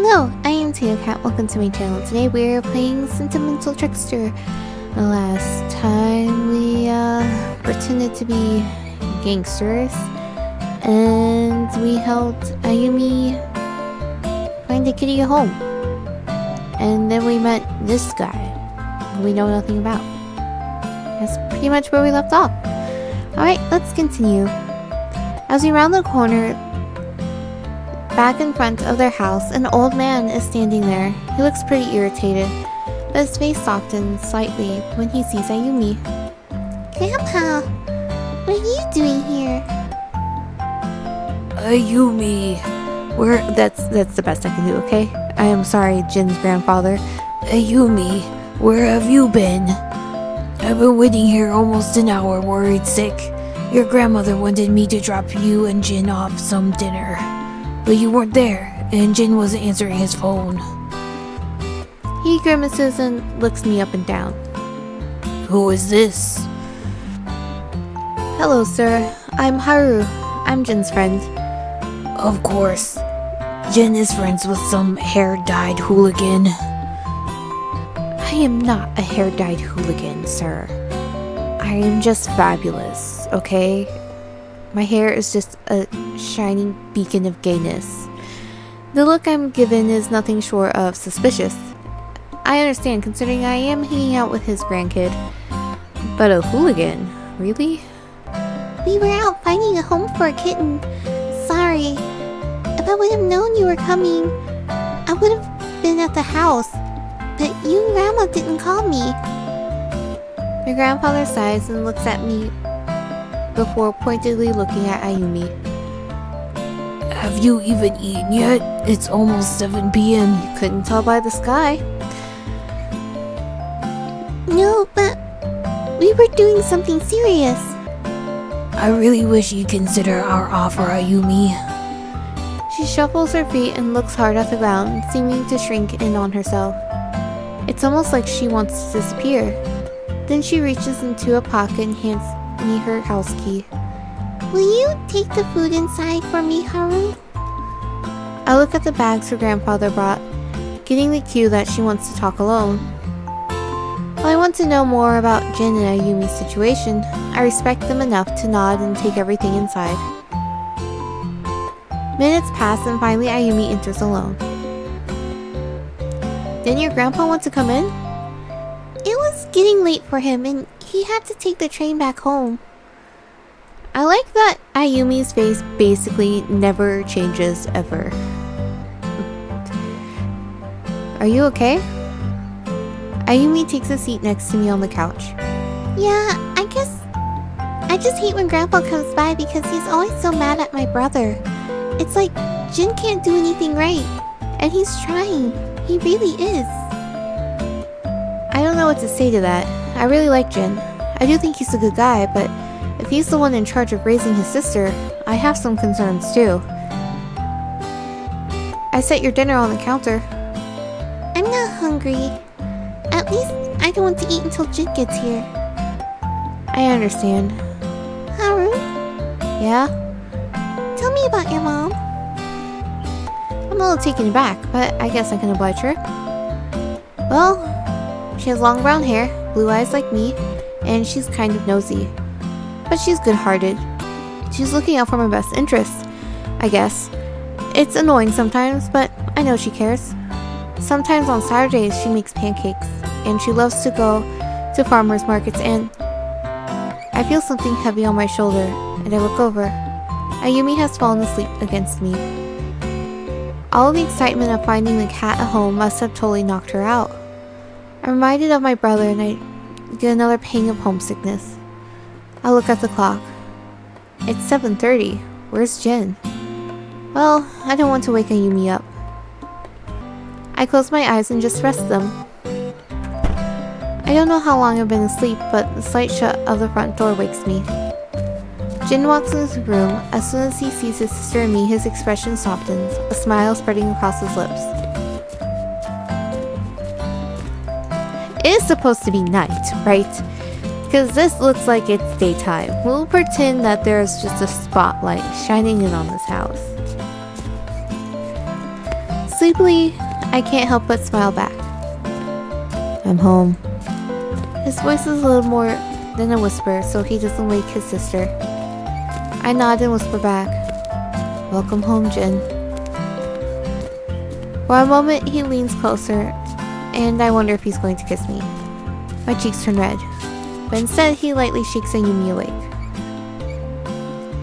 Hello, I am Tonic. Welcome to my channel. Today we are playing Sentimental Trickster. The last time we pretended to be gangsters and we helped Ayumi find a kitty a home. And then we met this guy who we know nothing about. That's pretty much where we left off. Alright, let's continue. As we round the corner, back in front of their house, an old man is standing there. He looks pretty irritated, but his face softens slightly when he sees Ayumi. Grandpa, what are you doing here? Ayumi, that's the best I can do, okay? I am sorry, Jin's grandfather. Ayumi, where have you been? I've been waiting here almost an hour, worried sick. Your grandmother wanted me to drop you and Jin off some dinner. But you weren't there, and Jin wasn't answering his phone. He grimaces and looks me up and down. Who is this? Hello, sir. I'm Haru. I'm Jin's friend. Of course. Jin is friends with some hair-dyed hooligan. I am not a hair-dyed hooligan, sir. I am just fabulous, okay? My hair is just a shining beacon of gayness. The look I'm given is nothing short of suspicious. I understand, considering I am hanging out with his grandkid. But a hooligan? Really? We were out finding a home for a kitten. Sorry. If I would have known you were coming, I would have been at the house. But you and Grandma didn't call me. My grandfather sighs and looks at me before pointedly looking at Ayumi. Have you even eaten yet? It's almost 7 p.m. You couldn't tell by the sky. No, but we were doing something serious. I really wish you'd consider our offer, Ayumi. She shuffles her feet and looks hard at the ground, seeming to shrink in on herself. It's almost like she wants to disappear. Then she reaches into a pocket and hands me her house key. Will you take the food inside for me, Haru? I look at the bags her grandfather brought, getting the cue that she wants to talk alone. While I want to know more about Jin and Ayumi's situation, I respect them enough to nod and take everything inside. Minutes pass and finally Ayumi enters alone. Didn't your grandpa want to come in? It was getting late for him and he had to take the train back home. I like that Ayumi's face basically never changes ever. Are you okay? Ayumi takes a seat next to me on the couch. Yeah, I just hate when Grandpa comes by because he's always so mad at my brother. It's like Jin can't do anything right. And he's trying. He really is. I don't know what to say to that. I really like Jin. I do think he's a good guy, but if he's the one in charge of raising his sister, I have some concerns too. I set your dinner on the counter. I'm not hungry. At least I don't want to eat until Jin gets here. I understand. Haru? Yeah? Tell me about your mom. I'm a little taken aback, but I guess I can oblige her. Well, she has long brown hair, blue eyes like me, and she's kind of nosy. But she's good-hearted. She's looking out for my best interests, I guess. It's annoying sometimes, but I know she cares. Sometimes on Saturdays she makes pancakes, and she loves to go to farmers markets, and I feel something heavy on my shoulder, and I look over. Ayumi has fallen asleep against me. All of the excitement of finding the cat at home must have totally knocked her out. I'm reminded of my brother and I get another pang of homesickness. I look at the clock. It's 7:30. Where's Jin? Well, I don't want to wake Ayumi up. I close my eyes and just rest them. I don't know how long I've been asleep, but the slight shut of the front door wakes me. Jin walks into the room. As soon as he sees his sister and me, his expression softens, a smile spreading across his lips. It is supposed to be night, right? Because this looks like it's daytime. We'll pretend that there's just a spotlight shining in on this house. Sleepily, I can't help but smile back. I'm home. His voice is a little more than a whisper, so he doesn't wake his sister. I nod and whisper back, "Welcome home, Jin." For a moment, he leans closer, and I wonder if he's going to kiss me. My cheeks turn red, but instead he lightly shakes Ayumi awake.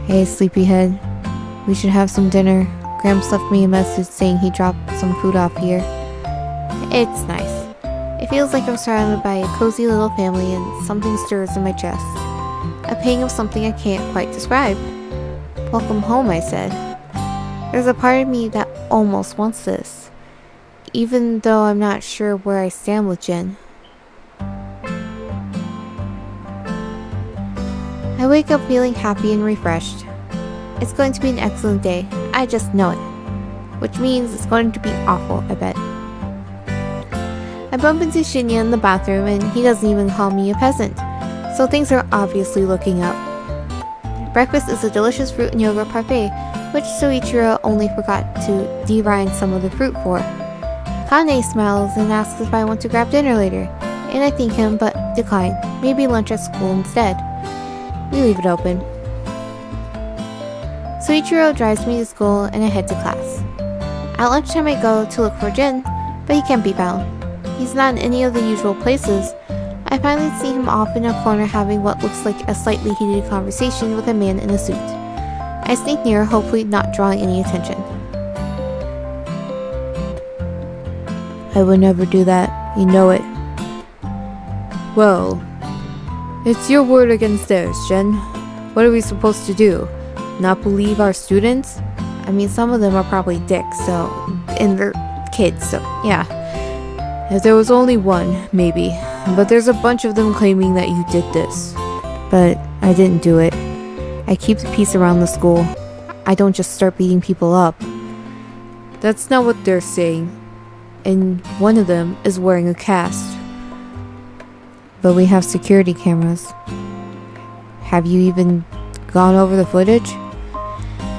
Hey, sleepyhead. We should have some dinner. Gramps left me a message saying he dropped some food off here. It's nice. It feels like I'm surrounded by a cozy little family and something stirs in my chest. A pang of something I can't quite describe. Welcome home, I said. There's a part of me that almost wants this, even though I'm not sure where I stand with Jin. I wake up feeling happy and refreshed. It's going to be an excellent day, I just know it. Which means it's going to be awful, I bet. I bump into Shinya in the bathroom and he doesn't even call me a peasant, so things are obviously looking up. Breakfast is a delicious fruit and yogurt parfait, which Soichiro only forgot to de-rind some of the fruit for. Kane smiles and asks if I want to grab dinner later, and I thank him but decline, maybe lunch at school instead. We leave it open. Soichiro drives me to school and I head to class. At lunchtime I go to look for Jin, but he can't be found. He's not in any of the usual places. I finally see him off in a corner having what looks like a slightly heated conversation with a man in a suit. I sneak near, hopefully not drawing any attention. I would never do that. You know it. Well, it's your word against theirs, Jen. What are we supposed to do? Not believe our students? I mean, some of them are probably dicks, and they're kids, so yeah. If there was only one, maybe. But there's a bunch of them claiming that you did this. But I didn't do it. I keep the peace around the school. I don't just start beating people up. That's not what they're saying. And one of them is wearing a cast. But we have security cameras. Have you even gone over the footage?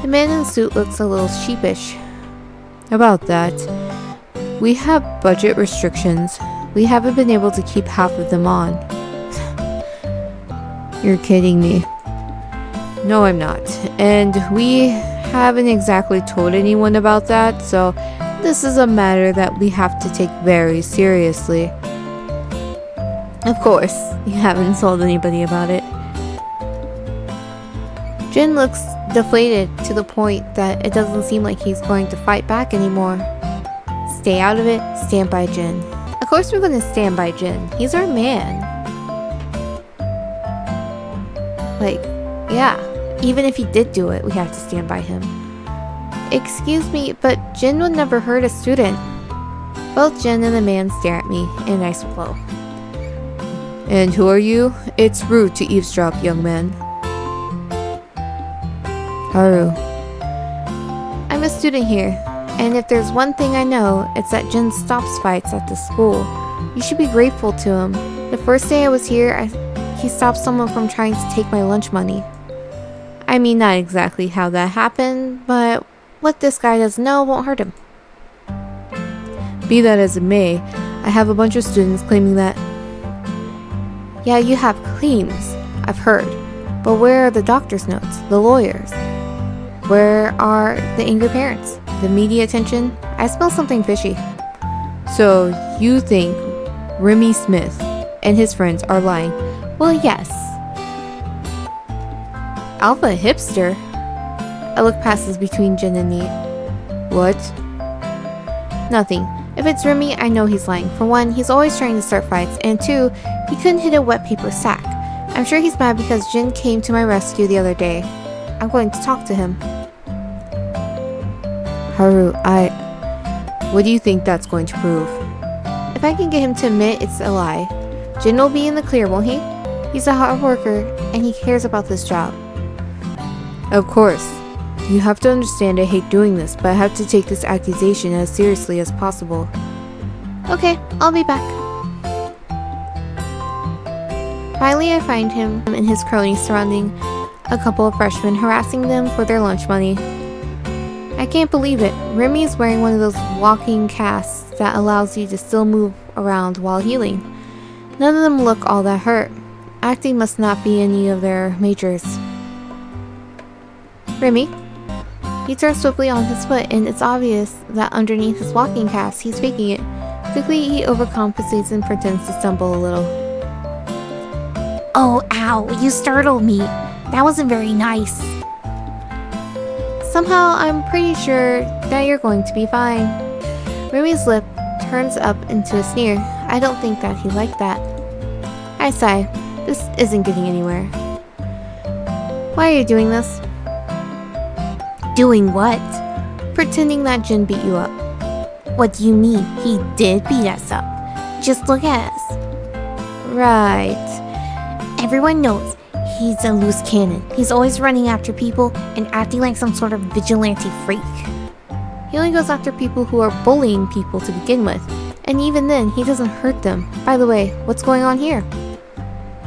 The man in the suit looks a little sheepish. About that, we have budget restrictions. We haven't been able to keep half of them on. You're kidding me. No, I'm not. And we haven't exactly told anyone about that, so this is a matter that we have to take very seriously. Of course, you haven't told anybody about it. Jin looks deflated to the point that it doesn't seem like he's going to fight back anymore. Stay out of it, stand by Jin. Of course we're gonna stand by Jin. He's our man. Like, yeah, even if he did do it, we have to stand by him. Excuse me, but Jin would never hurt a student. Both Jin and the man stare at me in a nice flow. And who are you? It's rude to eavesdrop, young man. Haru. I'm a student here, and if there's one thing I know, it's that Jin stops fights at the school. You should be grateful to him. The first day I was here, he stopped someone from trying to take my lunch money. I mean, not exactly how that happened, but what this guy doesn't know won't hurt him. Be that as it may, I have a bunch of students claiming that. Yeah, you have claims, I've heard. But where are the doctor's notes, the lawyers? Where are the angry parents? The media attention? I smell something fishy. So, you think Remy Smith and his friends are lying? Well, yes. Alpha hipster? A look passes between Jin and me. What? Nothing. If it's Remy, I know he's lying. For one, he's always trying to start fights, and two, he couldn't hit a wet paper sack. I'm sure he's mad because Jin came to my rescue the other day. I'm going to talk to him. Haru, what do you think that's going to prove? If I can get him to admit it's a lie, Jin will be in the clear, won't he? He's a hard worker, and he cares about this job. Of course. You have to understand I hate doing this, but I have to take this accusation as seriously as possible. Okay, I'll be back. Finally, I find him and his cronies surrounding a couple of freshmen, harassing them for their lunch money. I can't believe it. Remy's wearing one of those walking casts that allows you to still move around while healing. None of them look all that hurt. Acting must not be any of their majors. Remy? He turns swiftly on his foot, and it's obvious that underneath his walking cast, he's faking it. Quickly, he overcompensates and pretends to stumble a little. Oh, ow, you startled me. That wasn't very nice. Somehow, I'm pretty sure that you're going to be fine. Remy's lip turns up into a sneer. I don't think that he liked that. I sigh. This isn't getting anywhere. Why are you doing this? Doing what? Pretending that Jin beat you up. What do you mean? He did beat us up. Just look at us. Right. Everyone knows he's a loose cannon. He's always running after people and acting like some sort of vigilante freak. He only goes after people who are bullying people to begin with. And even then, he doesn't hurt them. By the way, what's going on here?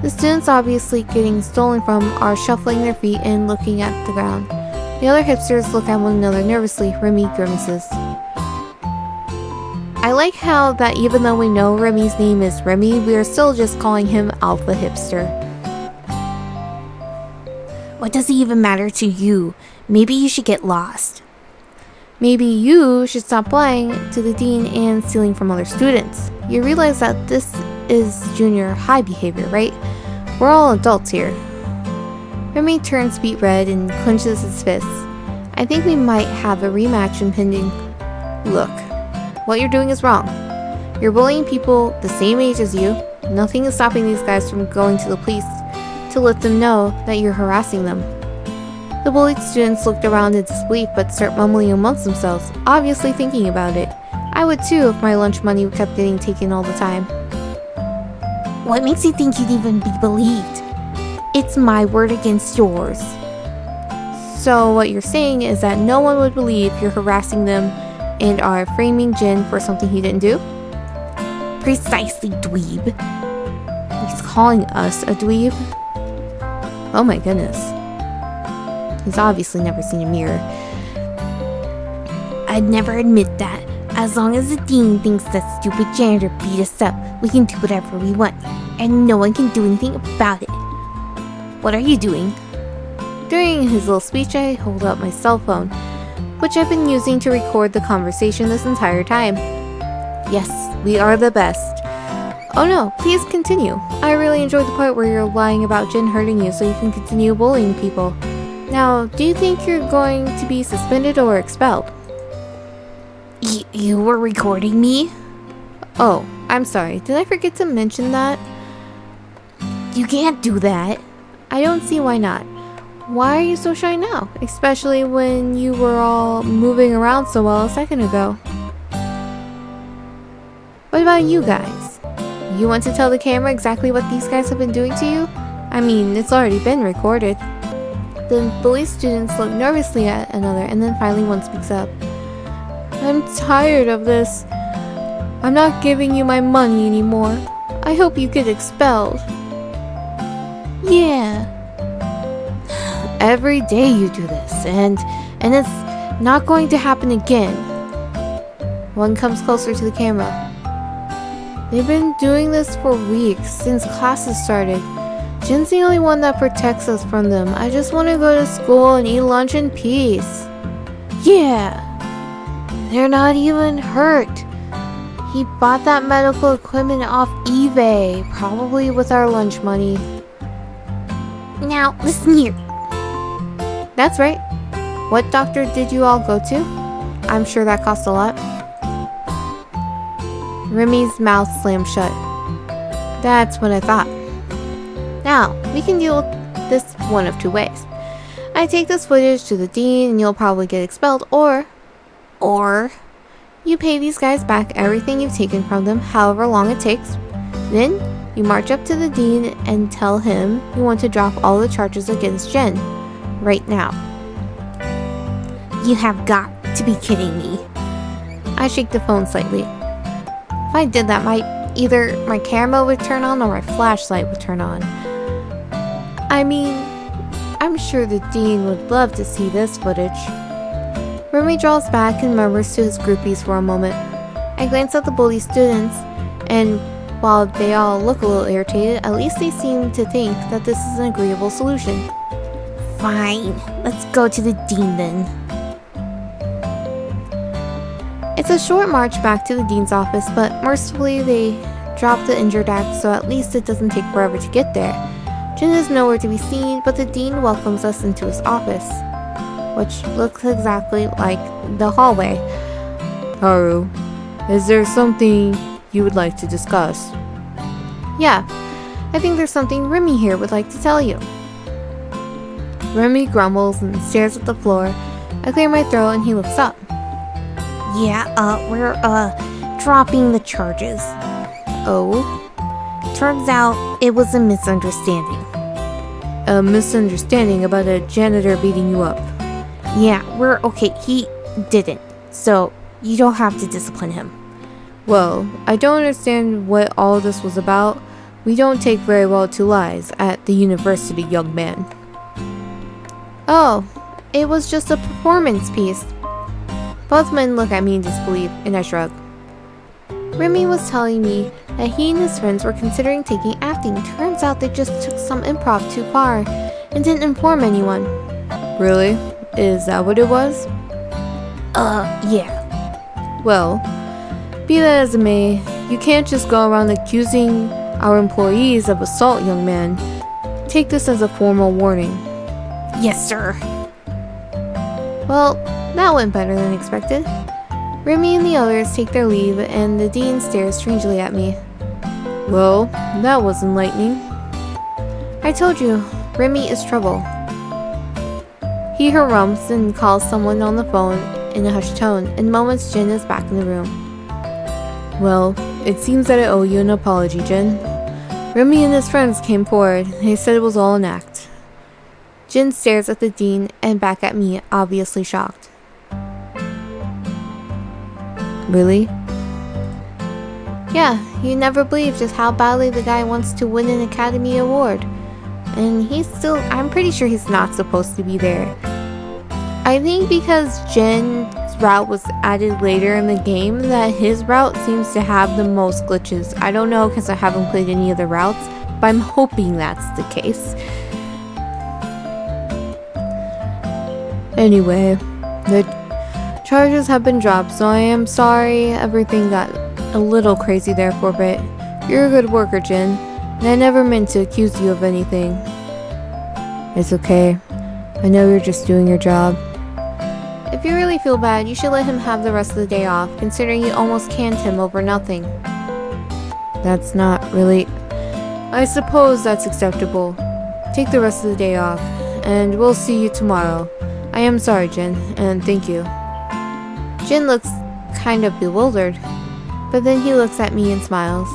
The students obviously getting stolen from are shuffling their feet and looking at the ground. The other hipsters look at one another nervously. Remy grimaces. I like how that even though we know Remy's name is Remy, we are still just calling him Alpha Hipster. What does it even matter to you? Maybe you should get lost. Maybe you should stop lying to the dean and stealing from other students. You realize that this is junior high behavior, right? We're all adults here. Remy turns beet red and clenches his fists. I think we might have a rematch impending. Look, what you're doing is wrong. You're bullying people the same age as you. Nothing is stopping these guys from going to the police to let them know that you're harassing them. The bullied students looked around in disbelief but start mumbling amongst themselves, obviously thinking about it. I would too if my lunch money kept getting taken all the time. What makes you think you'd even be believed? It's my word against yours. So what you're saying is that no one would believe you're harassing them and are framing Jin for something he didn't do? Precisely, dweeb. He's calling us a dweeb? Oh my goodness. He's obviously never seen a mirror. I'd never admit that. As long as the dean thinks that stupid janitor beat us up, we can do whatever we want, and no one can do anything about it. What are you doing? During his little speech, I hold up my cell phone, which I've been using to record the conversation this entire time. Yes, we are the best. Oh no, please continue. I really enjoyed the part where you're lying about Jin hurting you so you can continue bullying people. Now, do you think you're going to be suspended or expelled? You were recording me? Oh, I'm sorry. Did I forget to mention that? You can't do that. I don't see why not. Why are you so shy now? Especially when you were all moving around so well a second ago. What about you guys? You want to tell the camera exactly what these guys have been doing to you? I mean, it's already been recorded. The bully students look nervously at another, and then finally one speaks up. I'm tired of this. I'm not giving you my money anymore. I hope you get expelled. Yeah. Every day you do this, and it's not going to happen again. One comes closer to the camera. They've been doing this for weeks, since classes started. Jin's the only one that protects us from them. I just want to go to school and eat lunch in peace. Yeah. They're not even hurt. He bought that medical equipment off eBay, probably with our lunch money. Now, listen here. That's right. What doctor did you all go to? I'm sure that cost a lot. Remy's mouth slammed shut. That's what I thought. Now, we can deal with this one of two ways. I take this footage to the dean and you'll probably get expelled, or you pay these guys back everything you've taken from them, however long it takes. Then, you march up to the dean and tell him you want to drop all the charges against Jen. Right now. You have got to be kidding me. I shake the phone slightly. If I did that, either my camera would turn on or my flashlight would turn on. I mean, I'm sure the dean would love to see this footage. Remy draws back and murmurs to his groupies for a moment. I glance at the bully students, and while they all look a little irritated, at least they seem to think that this is an agreeable solution. Fine, let's go to the dean then. It's a short march back to the dean's office, but mercifully they drop the injured act, so at least it doesn't take forever to get there. Jin is nowhere to be seen, but the dean welcomes us into his office, which looks exactly like the hallway. Haru, is there something you would like to discuss? Yeah, I think there's something Remy here would like to tell you. Remy grumbles and stares at the floor. I clear my throat and he looks up. Yeah, we're dropping the charges. Oh? Turns out it was a misunderstanding. A misunderstanding about a janitor beating you up. Yeah, we're okay. He didn't. So you don't have to discipline him. Well, I don't understand what all this was about. We don't take very well to lies at the university, young man. Oh, it was just a performance piece. Both men look at me in disbelief, and I shrug. Remy was telling me that he and his friends were considering taking acting. Turns out they just took some improv too far and didn't inform anyone. Really? Is that what it was? Yeah. Well, be that as it may, you can't just go around accusing our employees of assault, young man. Take this as a formal warning. Yes, sir. Well, that went better than expected. Remy and the others take their leave, and the dean stares strangely at me. Well, that was enlightening. I told you, Remy is trouble. He harumphs and calls someone on the phone in a hushed tone. In moments, Jin is back in the room. Well, it seems that I owe you an apology, Jin. Remy and his friends came forward. They said it was all an act. Jin stares at the dean and back at me, obviously shocked. Really? Yeah, you never believe just how badly the guy wants to win an Academy Award. And I'm pretty sure he's not supposed to be there. I think because Jin's route was added later in the game, that his route seems to have the most glitches. I don't know because I haven't played any other routes, but I'm hoping that's the case. Anyway, the charges have been dropped, so I am sorry everything got a little crazy there for a bit. You're a good worker, Jin, and I never meant to accuse you of anything. It's okay. I know you're just doing your job. If you really feel bad, you should let him have the rest of the day off, considering you almost canned him over nothing. That's not really... I suppose that's acceptable. Take the rest of the day off, and we'll see you tomorrow. I am sorry, Jin, and thank you. Jin looks kind of bewildered, but then he looks at me and smiles.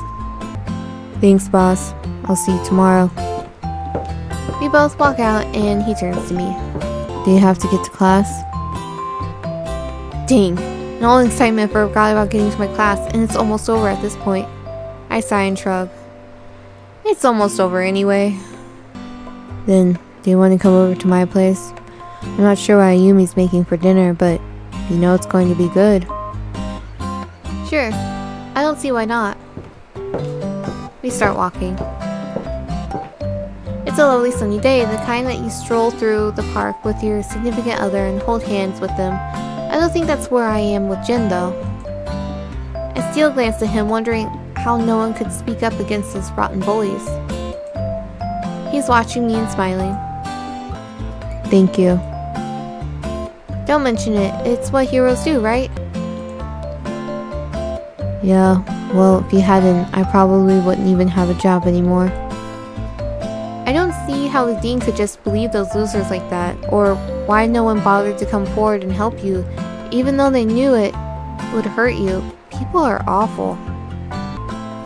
Thanks, boss. I'll see you tomorrow. We both walk out, and he turns to me. Do you have to get to class? Dang, in all excitement, I forgot about getting to my class, and it's almost over at this point. I sigh and shrug. It's almost over anyway. Then, do you want to come over to my place? I'm not sure what Ayumi's making for dinner, but you know it's going to be good. Sure, I don't see why not. We start walking. It's a lovely sunny day, the kind that you stroll through the park with your significant other and hold hands with them. I don't think that's where I am with Jin, though. I steal a glance at him, wondering how no one could speak up against those rotten bullies. He's watching me and smiling. Thank you. Don't mention it. It's what heroes do, right? Yeah, well, if you hadn't, I probably wouldn't even have a job anymore. I don't see how the dean could just believe those losers like that, or why no one bothered to come forward and help you, even though they knew it would hurt you. People are awful.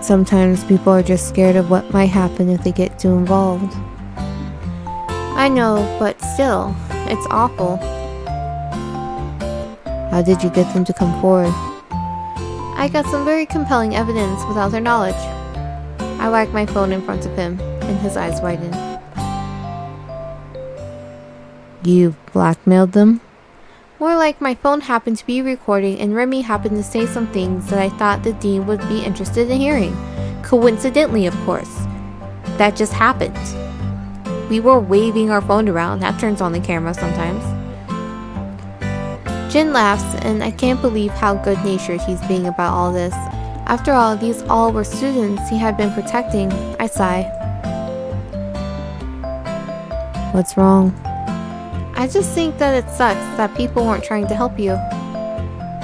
Sometimes people are just scared of what might happen if they get too involved. I know, but still, it's awful. How did you get them to come forward? I got some very compelling evidence without their knowledge. I whacked my phone in front of him, and his eyes widened. You blackmailed them? More like my phone happened to be recording and Remy happened to say some things that I thought the dean would be interested in hearing. Coincidentally, of course. That just happened. We were waving our phone around. That turns on the camera sometimes. Jin laughs, and I can't believe how good-natured he's being about all this. After all, these all were students he had been protecting. I sigh. What's wrong? I just think that it sucks that people weren't trying to help you.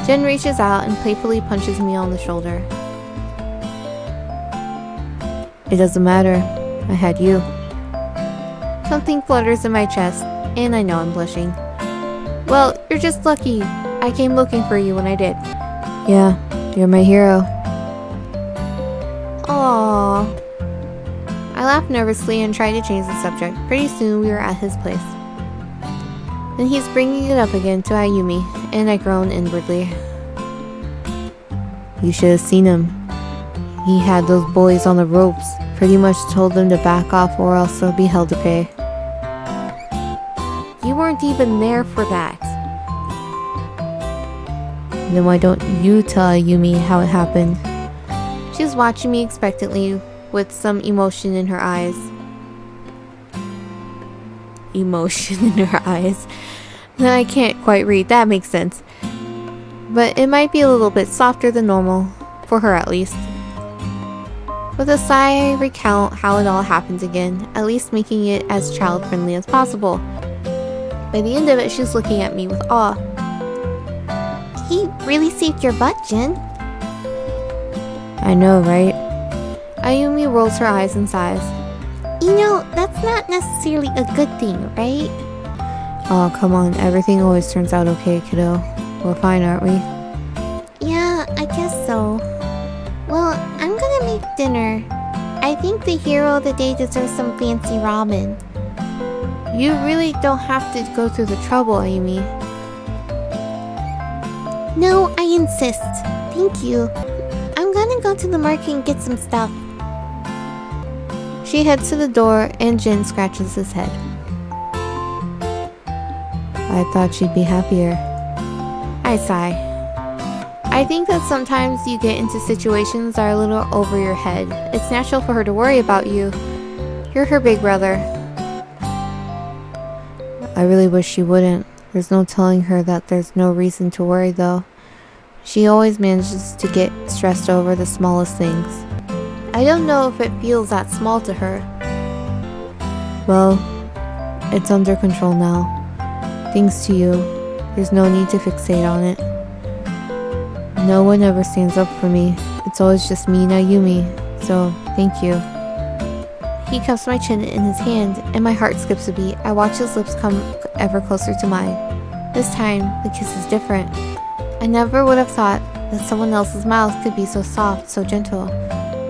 Jin reaches out and playfully punches me on the shoulder. It doesn't matter. I had you. Something flutters in my chest, and I know I'm blushing. Well, you're just lucky. I came looking for you when I did. Yeah, you're my hero. Aww. I laughed nervously and tried to change the subject. Pretty soon we were at his place. Then he's bringing it up again to Ayumi, and I groan inwardly. You should have seen him. He had those boys on the ropes. Pretty much told them to back off or else they'll be held to pay. You weren't even there for that. Then why don't you tell Ayumi how it happened? She's watching me expectantly with some emotion in her eyes. Emotion in her eyes. I can't quite read. That makes sense. But it might be a little bit softer than normal. For her at least. With a sigh, I recount how it all happened again, at least making it as child-friendly as possible. By the end of it, she's looking at me with awe. He really saved your butt, Jin. I know, right? Ayumi rolls her eyes and sighs. You know, that's not necessarily a good thing, right? Oh, come on. Everything always turns out okay, kiddo. We're fine, aren't we? Yeah, I guess so. Well, I'm gonna make dinner. I think the hero of the day deserves some fancy ramen. You really don't have to go through the trouble, Ayumi. No, I insist. Thank you. I'm gonna go to the market and get some stuff. She heads to the door and Jin scratches his head. I thought she'd be happier. I sigh. I think that sometimes you get into situations that are a little over your head. It's natural for her to worry about you. You're her big brother. I really wish she wouldn't. There's no telling her that there's no reason to worry though. She always manages to get stressed over the smallest things. I don't know if it feels that small to her. Well, it's under control now. Thanks to you, there's no need to fixate on it. No one ever stands up for me. It's always just me and Ayumi, so thank you. He cups my chin in his hand, and my heart skips a beat. I watch his lips come ever closer to mine. This time, the kiss is different. I never would have thought that someone else's mouth could be so soft, so gentle.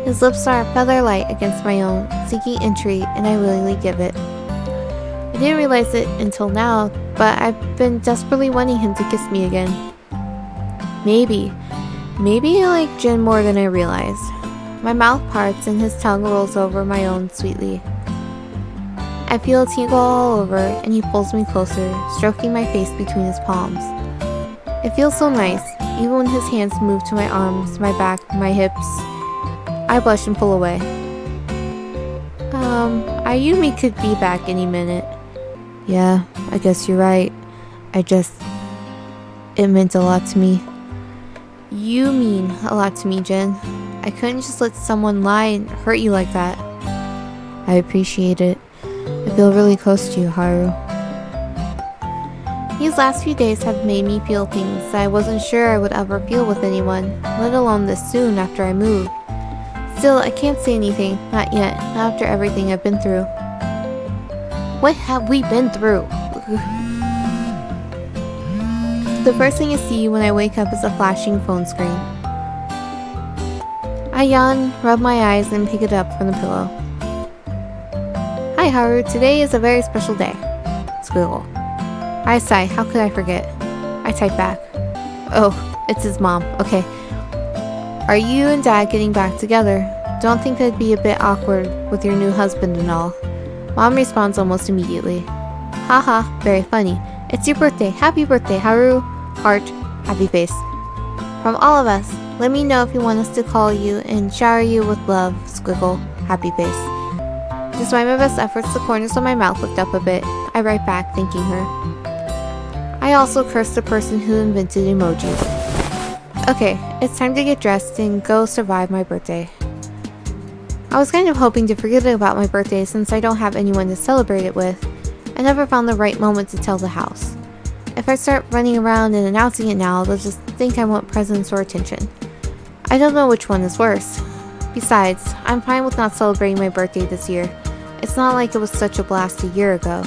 His lips are feather light against my own, seeking entry, and I willingly give it. I didn't realize it until now, but I've been desperately wanting him to kiss me again. Maybe I like Jin more than I realized. My mouth parts and his tongue rolls over my own sweetly. I feel a tingle all over and he pulls me closer, stroking my face between his palms. It feels so nice, even when his hands move to my arms, my back, my hips. I blush and pull away. Ayumi could be back any minute. Yeah, I guess you're right. It meant a lot to me. You mean a lot to me, Jin. I couldn't just let someone lie and hurt you like that. I appreciate it. I feel really close to you, Haru. These last few days have made me feel things that I wasn't sure I would ever feel with anyone, let alone this soon after I moved. Still, I can't say anything, not yet, not after everything I've been through. What have we been through? The first thing I see when I wake up is a flashing phone screen. I yawn, rub my eyes, and pick it up from the pillow. Hi Haru, today is a very special day. Squiggle. I sigh, how could I forget? I type back. Oh, it's his mom, okay. Are you and Dad getting back together? Don't think that'd be a bit awkward with your new husband and all. Mom responds almost immediately. Haha, very funny. It's your birthday. Happy birthday, Haru. Heart. Happy face. From all of us, let me know if you want us to call you and shower you with love. Squiggle. Happy face. Despite my best efforts, the corners of my mouth lift up a bit. I write back, thanking her. I also curse the person who invented emojis. Okay, it's time to get dressed and go survive my birthday. I was kind of hoping to forget about my birthday since I don't have anyone to celebrate it with. I never found the right moment to tell the house. If I start running around and announcing it now, they'll just think I want presents or attention. I don't know which one is worse. Besides, I'm fine with not celebrating my birthday this year. It's not like it was such a blast a year ago.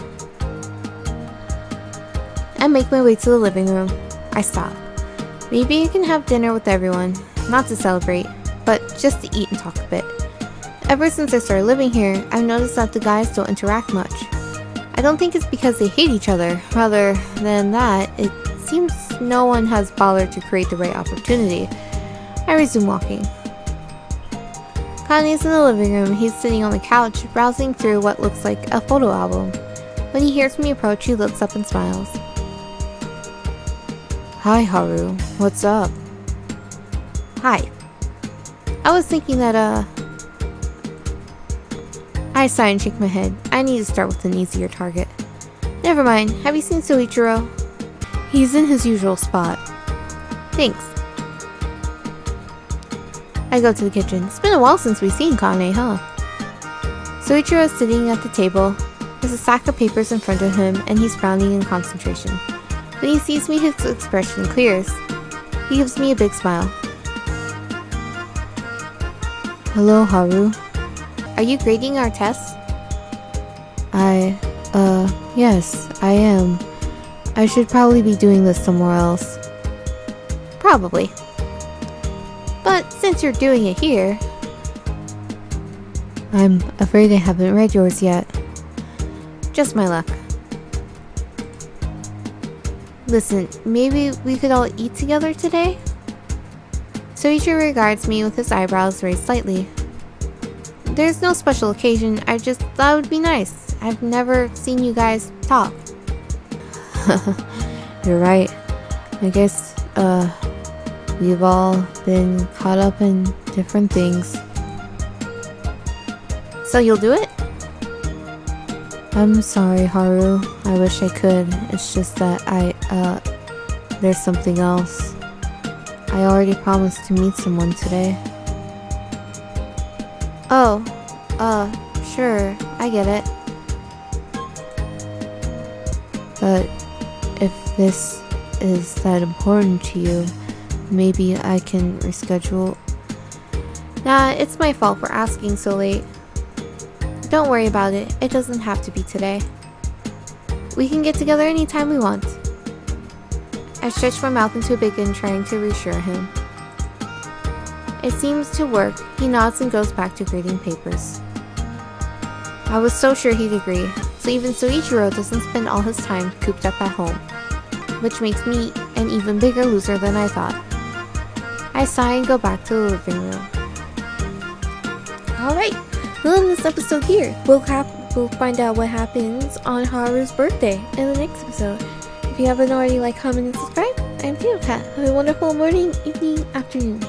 I make my way to the living room. I stop. Maybe I can have dinner with everyone, not to celebrate, but just to eat and talk a bit. Ever since I started living here, I've noticed that the guys don't interact much. I don't think it's because they hate each other. Rather than that, it seems no one has bothered to create the right opportunity. I resume walking. Kane's in the living room. He's sitting on the couch, browsing through what looks like a photo album. When he hears me approach, he looks up and smiles. Hi, Haru. What's up? Hi. I was thinking that, I sigh and shake my head. I need to start with an easier target. Never mind. Have you seen Soichiro? He's in his usual spot. Thanks. I go to the kitchen. It's been a while since we've seen Kane, huh? Soichiro is sitting at the table. There's a stack of papers in front of him, and he's frowning in concentration. When he sees me, his expression clears. He gives me a big smile. Hello, Haru. Are you grading our tests? Yes, I am. I should probably be doing this somewhere else. Probably. But since you're doing it here... I'm afraid I haven't read yours yet. Just my luck. Listen, maybe we could all eat together today? Soichiro regards me with his eyebrows raised slightly. There's no special occasion, I just thought it would be nice. I've never seen you guys talk. You're right. I guess, we've all been caught up in different things. So you'll do it? I'm sorry, Haru. I wish I could. It's just that there's something else. I already promised to meet someone today. Oh, sure, I get it. But if this is that important to you, maybe I can reschedule. Nah, it's my fault for asking so late. Don't worry about it, it doesn't have to be today. We can get together anytime we want. I stretch my mouth into a big grin, trying to reassure him. It seems to work. He nods and goes back to grading papers. I was so sure he'd agree, so even Soichiro doesn't spend all his time cooped up at home, which makes me an even bigger loser than I thought. I sigh and go back to the living room. Alright, we'll end this episode here. We'll find out what happens on Haru's birthday in the next episode. If you haven't already, like, comment, and subscribe. I'm Cat. Have a wonderful morning, evening, afternoon.